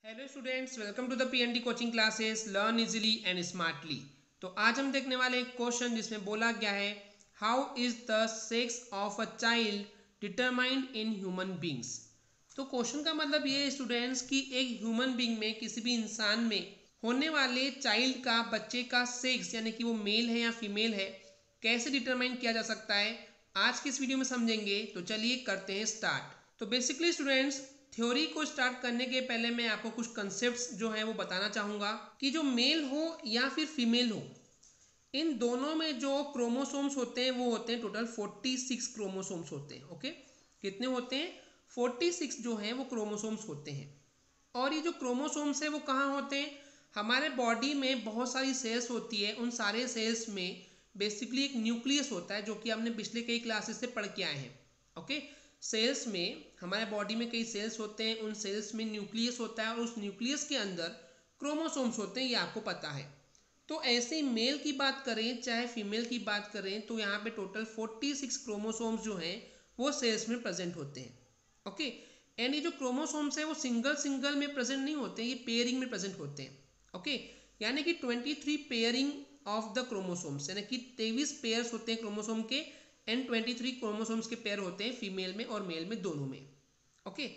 Hello students, welcome to the PND coaching classes learn easily and smartly. तो आज हम देखने वाले एक क्वेश्चन जिसमें बोला गया है how is the sex of a child determined in human beings. तो क्वेश्चन का मतलब ये है स्टूडेंट्स कि एक ह्यूमन बींग में किसी भी इंसान में होने वाले चाइल्ड का बच्चे का सेक्स यानी कि वो मेल है या फीमेल है कैसे डिटरमाइन किया जा सकता है, आज की इस वीडियो में समझेंगे। तो चलिए करते हैं स्टार्ट। तो बेसिकली स्टूडेंट्स, थ्योरी को स्टार्ट करने के पहले मैं आपको कुछ कंसेप्ट्स जो हैं वो बताना चाहूँगा कि जो मेल हो या फिर फीमेल हो, इन दोनों में जो क्रोमोसोम्स होते हैं वो होते हैं टोटल 46 क्रोमोसोम्स होते हैं। ओके, कितने होते हैं? 46 जो हैं वो क्रोमोसोम्स होते हैं। और ये जो क्रोमोसोम्स है वो कहाँ होते हैं? हमारे बॉडी में बहुत सारी सेल्स होती है, उन सारे सेल्स में बेसिकली एक न्यूक्लियस होता है जो कि हमने पिछले कई क्लासेस से पढ़ के आए हैं। ओके, सेल्स में हमारे बॉडी में कई सेल्स होते हैं, उन सेल्स में न्यूक्लियस होता है और उस न्यूक्लियस के अंदर क्रोमोसोम्स होते हैं, ये आपको पता है। तो ऐसे ही मेल की बात करें चाहे फीमेल की बात करें तो यहाँ पे टोटल 46 क्रोमोसोम्स जो हैं वो सेल्स में प्रेजेंट होते हैं। ओके, एंड ये जो क्रोमोसोम्स हैं वो सिंगल सिंगल में प्रेजेंट नहीं होते, ये पेयरिंग में प्रेजेंट होते हैं। ओके, यानी कि 23 पेयरिंग ऑफ द क्रोमोसोम्स, यानी कि 23 पेयर्स होते हैं क्रोमोसोम के एंड 23 क्रोमोसोम्स के पेयर होते हैं फीमेल में और मेल में दोनों में। Okay,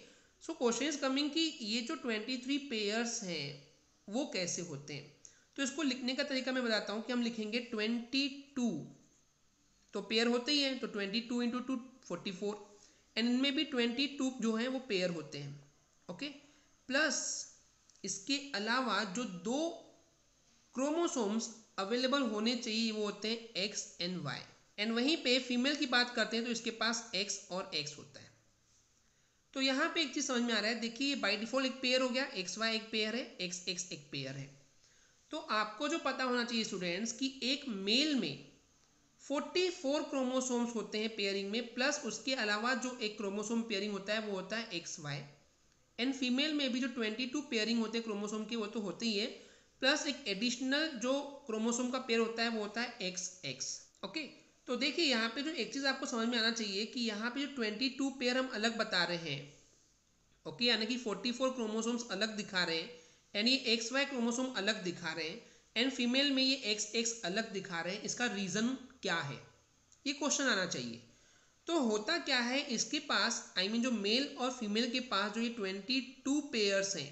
so question is coming कि ये जो 23 पेयर्स हैं वो कैसे होते हैं। तो इसको लिखने का तरीका मैं बताता हूँ कि हम लिखेंगे 22, तो पेयर होते ही हैं, तो 22 इंटू 2 44, एंड इनमें भी 22 जो हैं वो पेयर होते हैं। ओके, प्लस इसके अलावा जो दो क्रोमोसोम्स अवेलेबल होने चाहिए वो होते हैं एक्स एंड वाई। एंड वहीं पे फीमेल की बात करते हैं तो इसके पास एक्स और एक्स होता है। तो यहाँ पे एक चीज़ समझ में आ रहा है, देखिए बाई डिफॉल्ट एक पेयर हो गया, एक्स वाई एक पेयर है, एक्स एक्स एक पेयर है। तो आपको जो पता होना चाहिए स्टूडेंट्स कि एक मेल में 44 क्रोमोसोम्स होते हैं पेयरिंग में, प्लस उसके अलावा जो एक क्रोमोसोम पेयरिंग होता है वो होता है एक्स वाई। एंड फीमेल में भी जो 22 पेयरिंग होते हैं क्रोमोसोम के वो तो होते ही है, प्लस एक एडिशनल जो क्रोमोसोम का पेयर होता है वो होता है एक्स एक्स। ओके, तो देखिए यहाँ पे जो एक चीज़ आपको समझ में आना चाहिए कि यहाँ पे जो 22 पेयर हम अलग बता रहे हैं, ओके, यानी कि 44 क्रोमोसोम्स अलग दिखा रहे हैं, एंड ये एक्स वाई क्रोमोसोम अलग दिखा रहे हैं, एंड फीमेल में ये एक्स एक्स अलग दिखा रहे हैं। इसका रीज़न क्या है, ये क्वेश्चन आना चाहिए। तो होता क्या है, इसके पास जो मेल और फीमेल के पास जो ये 22 पेयर्स हैं,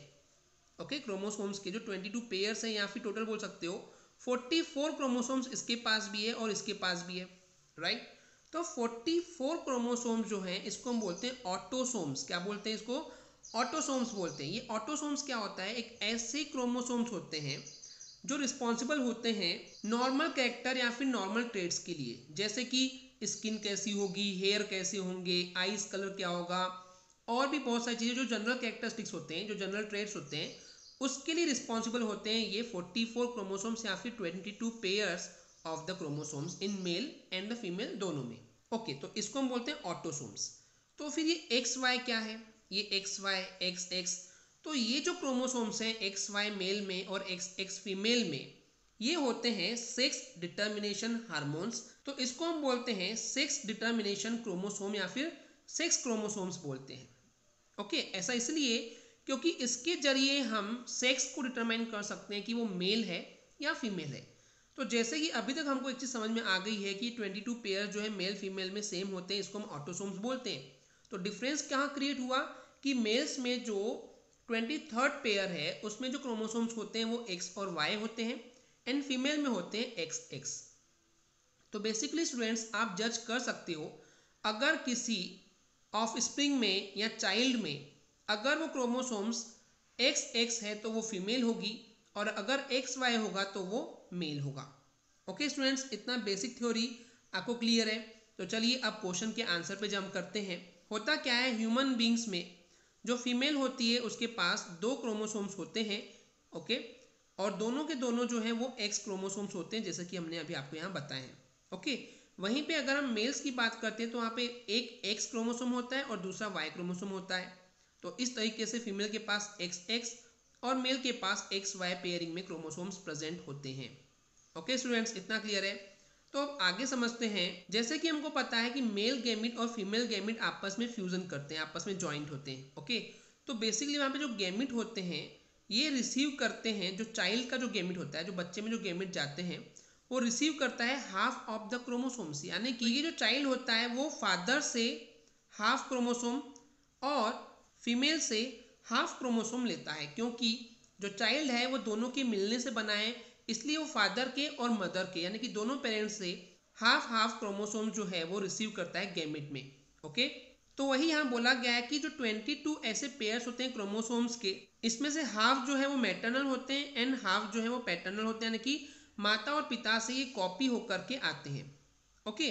ओके, क्रोमोसोम्स के जो 22 पेयर्स हैं या फिर टोटल बोल सकते हो 44 क्रोमोसोम्स इसके पास भी है और इसके पास भी है, राइट। तो 44 क्रोमोसोम्स जो हैं इसको हम बोलते हैं ऑटोसोम्स। क्या बोलते हैं इसको? ऑटोसोम्स बोलते हैं। ये ऑटोसोम्स क्या होता है? एक ऐसे क्रोमोसोम्स होते हैं जो रिस्पॉन्सिबल होते हैं नॉर्मल कैरेक्टर या फिर नॉर्मल ट्रेड्स के लिए, जैसे कि स्किन कैसी होगी, हेयर कैसे होंगे, आईज कलर क्या होगा, और भी बहुत सारी चीज़ें जो जनरल कैरेक्टरिस्टिक्स होते हैं, जो जनरल ट्रेड्स होते हैं, उसके लिए रिस्पॉन्सिबल होते हैं ये 44 क्रोमोसोम्स या फिर 22 pairs of the chromosomes in male and the female दोनों में। ओके, तो इसको हम बोलते हैं ऑटोसोम्स। तो फिर ये एक्स वाई क्या है? ये एक्स वाई एक्स एक्स, तो ये जो क्रोमोसोम्स हैं एक्स वाई मेल में और एक्स एक्स फीमेल में, ये होते हैं सेक्स डिटर्मिनेशन हार्मोन्स। तो इसको हम बोलते हैं सेक्स डिटर्मिनेशन क्रोमोसोम या फिर सेक्स क्रोमोसोम्स बोलते हैं। ओके, ऐसा इसलिए क्योंकि इसके जरिए हम सेक्स को डिटरमाइन कर सकते हैं कि वो मेल है या फीमेल है। तो जैसे कि अभी तक हमको एक चीज़ समझ में आ गई है कि 22 पेयर जो है मेल फीमेल में सेम होते हैं, इसको हम ऑटोसोम्स बोलते हैं। तो डिफरेंस कहाँ क्रिएट हुआ कि मेल्स में जो 23rd पेयर है उसमें जो क्रोमोसोम्स होते हैं वो एक्स और वाई होते हैं, एंड फीमेल में होते हैं एक्स एक्स। तो बेसिकली स्टूडेंट्स आप जज कर सकते हो, अगर किसी ऑफ स्प्रिंग में या चाइल्ड में अगर वो क्रोमोसोम्स एक्स एक्स है तो वो फीमेल होगी, और अगर एक्स वाई होगा तो वो मेल होगा। ओके स्टूडेंट्स, इतना बेसिक थ्योरी आपको क्लियर है। तो चलिए अब क्वेश्चन के आंसर पे जंप करते हैं। होता क्या है, ह्यूमन बींग्स में जो फीमेल होती है उसके पास दो क्रोमोसोम्स होते हैं, ओके, और दोनों के दोनों जो हैं वो एक्स क्रोमोसोम्स होते हैं, जैसे कि हमने अभी आपको यहाँ बताए हैं। ओके, वहीं पे अगर हम मेल्स की बात करते हैं तो वहाँ पे एक एक्स क्रोमोसोम होता है और दूसरा वाई क्रोमोसोम होता है। तो इस तरीके से फीमेल के पास एक्स एक्स और मेल के पास एक्स वाई पेयरिंग में क्रोमोसोम्स प्रेजेंट होते हैं। ओके स्टूडेंट्स, इतना क्लियर है। तो अब आगे समझते हैं। जैसे कि हमको पता है कि मेल गैमिट और फीमेल गैमिट आपस में फ्यूजन करते हैं, आपस में ज्वाइंट होते हैं। ओके, तो बेसिकली वहाँ पे जो गैमिट होते हैं ये रिसीव करते हैं, जो चाइल्ड का जो गेमिट होता है, जो बच्चे में जो गेमिट जाते हैं, वो रिसीव करता है हाफ ऑफ द क्रोमोसोम्स, यानी कि ये जो चाइल्ड होता है वो फादर से हाफ क्रोमोसोम और फीमेल से हाफ क्रोमोसोम लेता है, क्योंकि जो चाइल्ड है वो दोनों के मिलने से बना है, इसलिए वो फादर के और मदर के यानी कि दोनों पेरेंट्स से हाफ हाफ क्रोमोसोम जो है वो रिसीव करता है गेमिट में। ओके, तो वही यहाँ बोला गया है कि जो 22 ऐसे पेयर्स होते हैं क्रोमोसोम्स के, इसमें से हाफ जो है वो मैटरनल होते हैं एंड हाफ जो है वो पैटर्नल होते हैं, यानी कि माता और पिता से ये कॉपी होकर के आते हैं। ओके,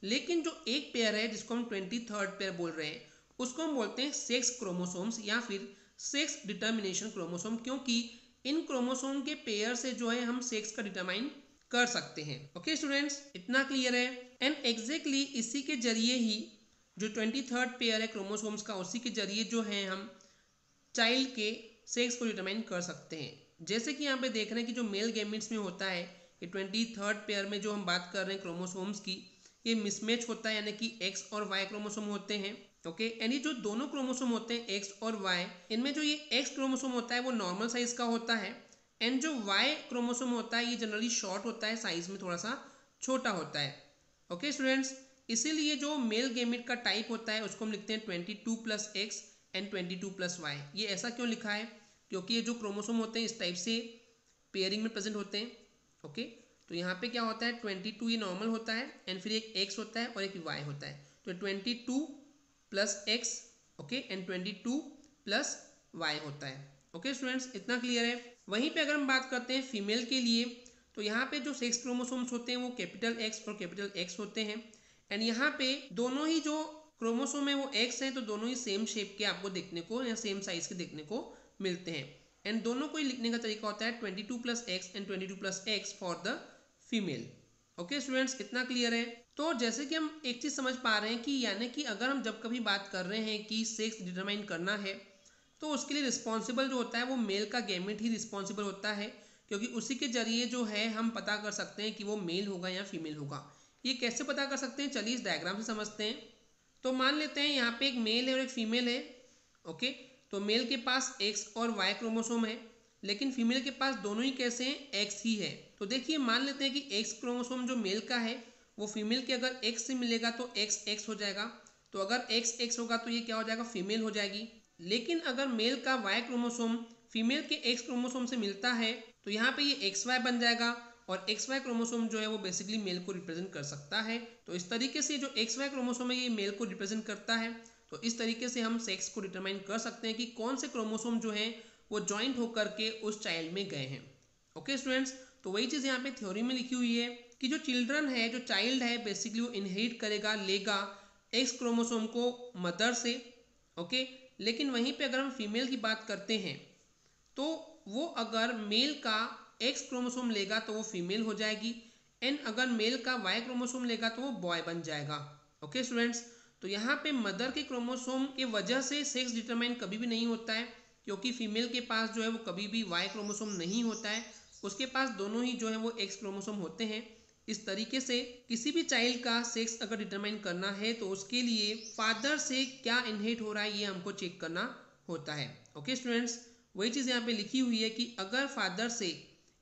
लेकिन जो एक पेयर है जिसको हम 23rd पेयर बोल रहे हैं, उसको हम बोलते हैं सेक्स क्रोमोसोम्स या फिर सेक्स डिटर्मिनेशन क्रोमोसोम, क्योंकि इन क्रोमोसोम के पेयर से जो है हम सेक्स का डिटरमाइन कर सकते हैं। ओके स्टूडेंट्स, इतना क्लियर है। एंड एग्जैक्टली इसी के जरिए ही जो 23rd पेयर है क्रोमोसोम्स का, उसी के जरिए जो है हम चाइल्ड के सेक्स को डिटरमाइन कर सकते हैं। जैसे कि यहाँ पे देख रहे हैं कि जो मेल गेमिट्स में होता है, ये 23rd पेयर में जो हम बात कर रहे हैं क्रोमोसोम्स की, ये मिसमैच होता है, यानी कि एक्स और वाई क्रोमोसोम होते हैं। ओके, यानी जो दोनों क्रोमोसोम होते हैं एक्स और वाई, इनमें जो ये एक्स क्रोमोसोम होता है वो नॉर्मल साइज का होता है एंड जो वाई क्रोमोसोम होता है ये जनरली शॉर्ट होता है, साइज में थोड़ा सा छोटा होता है। ओके स्टूडेंट्स, इसीलिए जो मेल गेमिट का टाइप होता है उसको हम लिखते हैं 22+X एंड 22+Y। ये ऐसा क्यों लिखा है? क्योंकि ये जो क्रोमोसोम होते हैं इस टाइप से पेयरिंग में प्रेजेंट होते हैं। ओके, तो यहाँ पे क्या होता है 22 ये नॉर्मल होता है एंड फिर एक X होता है और एक Y होता है, तो 22+X ओके एंड 22+Y होता है। ओके स्टूडेंट्स, इतना क्लियर है। वहीं पे अगर हम बात करते हैं फीमेल के लिए, तो यहाँ पे जो सेक्स क्रोमोसोम्स होते हैं वो कैपिटल X और कैपिटल X होते हैं एंड यहाँ पे दोनों ही जो क्रोमोसोम है वो X है, तो दोनों ही सेम शेप के आपको देखने को या सेम साइज के देखने को मिलते हैं एंड दोनों को ही लिखने का तरीका होता है 22+X and 22+X for the female. Okay students, इतना क्लियर है। तो जैसे कि हम एक चीज़ समझ पा रहे हैं कि यानी कि अगर हम जब कभी बात कर रहे हैं कि सेक्स डिटरमाइन करना है, तो उसके लिए रिस्पॉन्सिबल जो होता है वो मेल का गैमेट ही रिस्पॉन्सिबल होता है, क्योंकि उसी के जरिए जो है हम पता कर सकते हैं कि वो मेल होगा या फीमेल होगा। ये कैसे पता कर सकते हैं, चलिए इस डायग्राम से समझते हैं। तो मान लेते हैं यहाँ पे एक मेल है और एक फीमेल है। ओके, तो मेल के पास एक्स और वाई क्रोमोसोम है, लेकिन फीमेल के पास दोनों ही कैसे हैं, एक्स ही है। तो देखिए मान लेते हैं कि एक्स क्रोमोसोम जो मेल का है वो फीमेल के अगर एक्स से मिलेगा तो एक्स एक्स हो जाएगा, तो अगर एक्स एक्स होगा तो ये क्या हो जाएगा, फीमेल हो जाएगी। लेकिन अगर मेल का वाई क्रोमोसोम फीमेल के एक्स क्रोमोसोम से मिलता है तो यहाँ पे ये एक्स वाई बन जाएगा और एक्स वाई क्रोमोसोम जो है वो बेसिकली मेल को रिप्रेजेंट कर सकता है। तो इस तरीके से जो एक्स वाई क्रोमोसोम है ये मेल को रिप्रेजेंट करता है। तो इस तरीके से हम सेक्स को डिटरमाइन कर सकते हैं कि कौन से क्रोमोसोम जो हैं वो ज्वाइंट होकर के उस चाइल्ड में गए हैं। ओके स्टूडेंट्स, तो वही चीज़ यहाँ पे थ्योरी में लिखी हुई है कि जो चिल्ड्रन है, जो चाइल्ड है, बेसिकली वो इनहेरिट करेगा, लेगा एक्स क्रोमोसोम को मदर से। ओके, लेकिन वहीं पे अगर हम फीमेल की बात करते हैं तो वो अगर मेल का एक्स क्रोमोसोम लेगा तो वो फीमेल हो जाएगी एंड अगर मेल का वाई क्रोमोसोम लेगा तो वो बॉय बन जाएगा। ओके स्टूडेंट्स, तो यहाँ पे मदर के क्रोमोसोम की वजह से सेक्स डिटरमाइन कभी भी नहीं होता है, क्योंकि फीमेल के पास जो है वो कभी भी वाई क्रोमोसोम नहीं होता है, उसके पास दोनों ही जो है वो एक्स क्रोमोसोम होते हैं। इस तरीके से किसी भी चाइल्ड का सेक्स अगर डिटरमाइन करना है तो उसके लिए फादर से क्या इनहेरिट हो रहा है ये हमको चेक करना होता है। ओके स्टूडेंट्स, वही चीज़ यहाँ पे लिखी हुई है कि अगर फादर से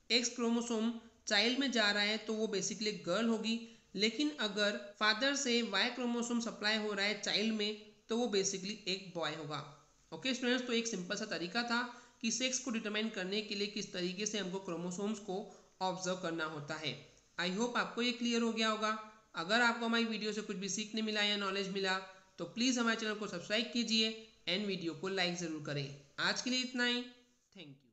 एक्स क्रोमोसोम चाइल्ड में जा रहा है तो वो बेसिकली गर्ल होगी, लेकिन अगर फादर से वाई क्रोमोसोम सप्लाई हो रहा है चाइल्ड में तो वो बेसिकली एक बॉय होगा। ओके स्टूडेंट्स, तो एक सिंपल सा तरीका था कि सेक्स को डिटरमाइन करने के लिए किस तरीके से हमको क्रोमोसोम्स को ऑब्जर्व करना होता है। आई होप आपको ये क्लियर हो गया होगा। अगर आपको हमारी वीडियो से कुछ भी सीखने मिला या नॉलेज मिला तो प्लीज़ हमारे चैनल को सब्सक्राइब कीजिए एंड वीडियो को लाइक ज़रूर करें। आज के लिए इतना ही, थैंक यू।